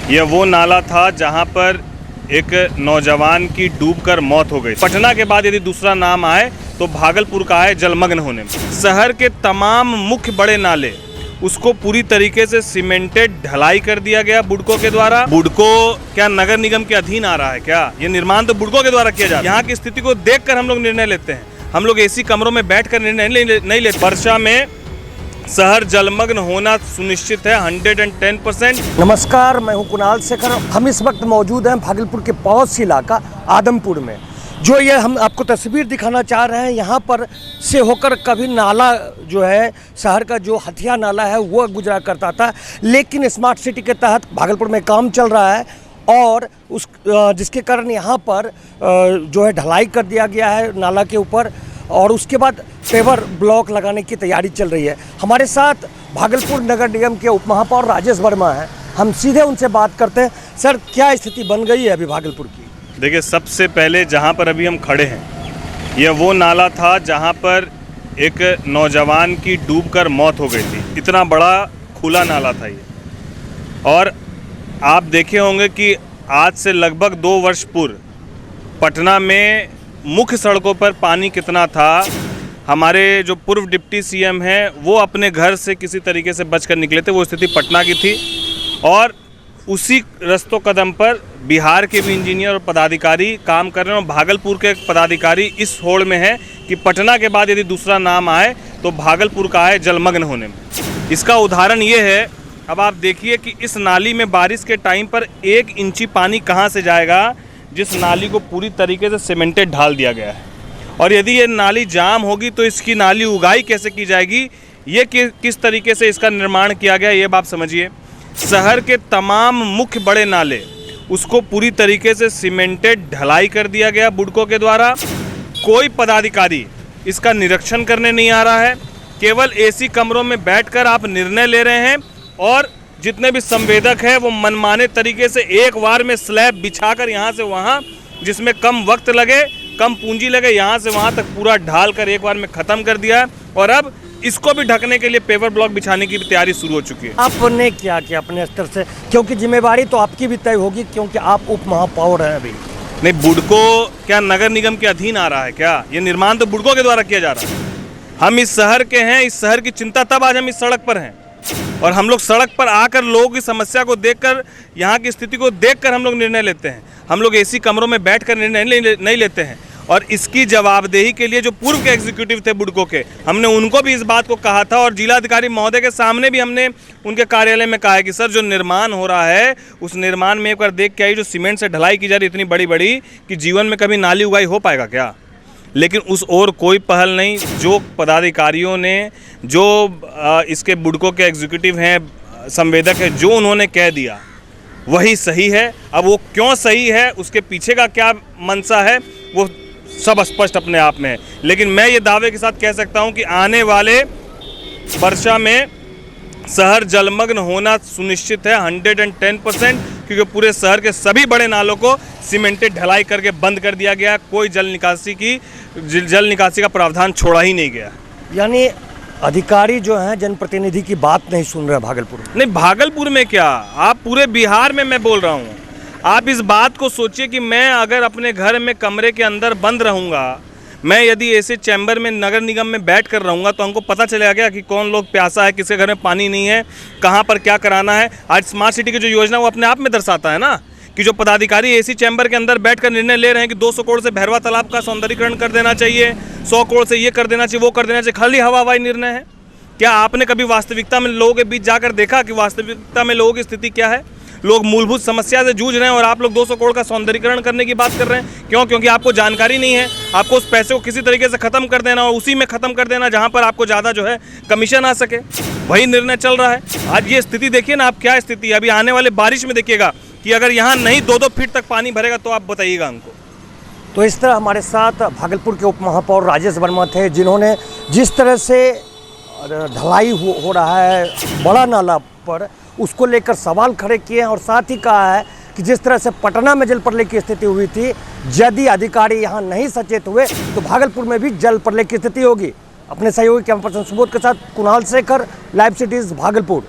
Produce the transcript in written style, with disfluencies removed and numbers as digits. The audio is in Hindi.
यह वो नाला था जहां पर एक नौजवान की डूबकर मौत हो गई। पटना के बाद यदि दूसरा नाम आए तो भागलपुर का है जलमग्न होने में। शहर के तमाम मुख्य बड़े नाले उसको पूरी तरीके से सीमेंटेड ढलाई कर दिया गया बुडको के द्वारा। बुडको क्या नगर निगम के अधीन आ रहा है क्या? ये निर्माण तो बुडको के द्वारा किया जा रहा है। यहाँ की स्थिति को देखकर हम लोग निर्णय लेते हैं। हम लोग एसी कमरों में बैठकर निर्णय नहीं लेते। वर्षा में शहर जलमग्न होना सुनिश्चित है 110%। नमस्कार, मैं हूं कुणाल शेखर। हम इस वक्त मौजूद हैं भागलपुर के पड़ोसी इलाका आदमपुर में। जो ये हम आपको तस्वीर दिखाना चाह रहे हैं, यहाँ पर से होकर कभी नाला जो है शहर का जो हथिया नाला है वो गुजरा करता था, लेकिन स्मार्ट सिटी के तहत भागलपुर में काम चल रहा है और जिसके कारण यहाँ पर जो है ढलाई कर दिया गया है नाला के ऊपर, और उसके बाद पेवर ब्लॉक लगाने की तैयारी चल रही है। हमारे साथ भागलपुर नगर निगम के उप महापौर राजेश वर्मा हैं। हम सीधे उनसे बात करते हैं। सर, क्या स्थिति बन गई है अभी भागलपुर की? देखिए, सबसे पहले जहां पर अभी हम खड़े हैं, यह वो नाला था जहां पर एक नौजवान की डूबकर मौत हो गई थी। इतना बड़ा खुला नाला था ये। और आप देखे होंगे कि आज से लगभग 2 वर्ष पूर्व पटना में मुख्य सड़कों पर पानी कितना था। हमारे जो पूर्व डिप्टी सीएम हैं वो अपने घर से किसी तरीके से बचकर निकले थे। वो स्थिति पटना की थी और उसी रस्तों कदम पर बिहार के भी इंजीनियर और पदाधिकारी काम कर रहे हैं। और भागलपुर के पदाधिकारी इस होड़ में हैं कि पटना के बाद यदि दूसरा नाम आए तो भागलपुर का है जलमग्न होने में। इसका उदाहरण ये है, अब आप देखिए कि इस नाली में बारिश के टाइम पर 1 इंची पानी कहाँ से जाएगा, जिस नाली को पूरी तरीके से सीमेंटेड ढाल दिया गया है। और यदि ये नाली जाम होगी तो इसकी नाली उगाई कैसे की जाएगी, ये किस तरीके से इसका निर्माण किया गया, ये बात समझिए। शहर के तमाम मुख्य बड़े नाले उसको पूरी तरीके से सीमेंटेड ढलाई कर दिया गया बुडको के द्वारा। कोई पदाधिकारी इसका निरीक्षण करने नहीं आ रहा है। केवल एसी कमरों में बैठकर आप निर्णय ले रहे हैं और जितने भी संवेदक हैं वो मनमाने तरीके से एक बार में स्लैब बिछाकर यहाँ से वहाँ, जिसमें कम वक्त लगे, कम पूंजी लगे, यहाँ से वहाँ तक पूरा ढाल कर एक बार में ख़त्म कर दिया है। और अब इसको भी ढकने के लिए पेवर ब्लॉक बिछाने की भी तैयारी शुरू हो चुकी है। आपने क्या किया अपने स्तर से, क्योंकि जिम्मेवारी तो आपकी भी तय होगी क्योंकि आप उप महापौर हैं अभी? नहीं, बुडको क्या नगर निगम के अधीन आ रहा है क्या? ये निर्माण तो बुडको के द्वारा किया जा रहा है। हम इस शहर के हैं, इस शहर की चिंता तब आज हम इस सड़क पर हैं। और हम लोग सड़क पर आकर लोगों की समस्या को देखकर, यहाँ की स्थिति को देखकर हम लोग निर्णय लेते हैं। हम लोग एसी कमरों में बैठकर निर्णय नहीं लेते हैं। और इसकी जवाबदेही के लिए जो पूर्व के एग्जीक्यूटिव थे बुडको के, हमने उनको भी इस बात को कहा था और जिलाधिकारी महोदय के सामने भी हमने उनके कार्यालय में कहा है कि सर, जो निर्माण हो रहा है उस निर्माण में एक बार देख के आई, जो सीमेंट से ढलाई की जा रही इतनी बड़ी बड़ी कि जीवन में कभी नाली उगाई हो पाएगा क्या? लेकिन उस ओर कोई पहल नहीं। जो पदाधिकारियों ने, जो इसके बुडको के एग्जीक्यूटिव हैं, संवेदक हैं, जो उन्होंने कह दिया वही सही है। अब वो क्यों सही है, उसके पीछे का क्या मंशा है, वो सब स्पष्ट अपने आप में है। लेकिन मैं ये दावे के साथ कह सकता हूँ कि आने वाले वर्षा में शहर जलमग्न होना सुनिश्चित है 110%, क्योंकि पूरे शहर के सभी बड़े नालों को सीमेंटेड ढलाई करके बंद कर दिया गया। कोई जल निकासी का प्रावधान छोड़ा ही नहीं गया। यानी अधिकारी जो हैं जनप्रतिनिधि की बात नहीं सुन रहे भागलपुर में? नहीं, भागलपुर में क्या, आप पूरे बिहार में मैं बोल रहा हूँ। आप इस बात को सोचिए कि मैं अगर अपने घर में कमरे के अंदर बंद रहूँगा, मैं यदि ऐसे चैम्बर में नगर निगम में बैठ कर रहूँगा तो हमको पता चलेगा क्या कि कौन लोग प्यासा है, किसके घर में पानी नहीं है, कहाँ पर क्या कराना है। आज स्मार्ट सिटी की जो योजना वो अपने आप में दर्शाता है ना कि जो पदाधिकारी एसी चैम्बर के अंदर बैठकर निर्णय ले रहे हैं कि 200 करोड़ से भैरवा तालाब का सौंदर्यीकरण कर देना चाहिए, 100 करोड़ से ये कर देना चाहिए, वो कर देना चाहिए, खाली हवाई निर्णय है क्या? आपने कभी वास्तविकता में लोगों के बीच जाकर देखा कि वास्तविकता में लोगों की स्थिति क्या है? लोग मूलभूत समस्या से जूझ रहे हैं और आप लोग 200 करोड़ का सौंदर्यीकरण करने की बात कर रहे हैं। क्यों? क्योंकि आपको जानकारी नहीं है। आपको उस पैसे को किसी तरीके से ख़त्म कर देना और उसी में ख़त्म कर देना जहां पर आपको ज़्यादा जो है कमीशन आ सके, वही निर्णय चल रहा है। आज ये स्थिति देखिए ना आप, क्या स्थिति है। अभी आने वाले बारिश में देखिएगा कि अगर यहाँ नहीं 2-2 फीट तक पानी भरेगा तो आप बताइएगा हमको। तो इस तरह हमारे साथ भागलपुर के उप महापौर राजेश वर्मा थे, जिन्होंने जिस तरह से ढलाई हो रहा है बड़ा नाला पर, उसको लेकर सवाल खड़े किए हैं और साथ ही कहा है कि जिस तरह से पटना में जल प्रलय की स्थिति हुई थी, यदि अधिकारी यहाँ नहीं सचेत हुए तो भागलपुर में भी जल प्रलय की स्थिति होगी। अपने सहयोगी कैमरा पर्सन सुबोध के साथ कुणाल शेखर, लाइव सिटीज़ भागलपुर।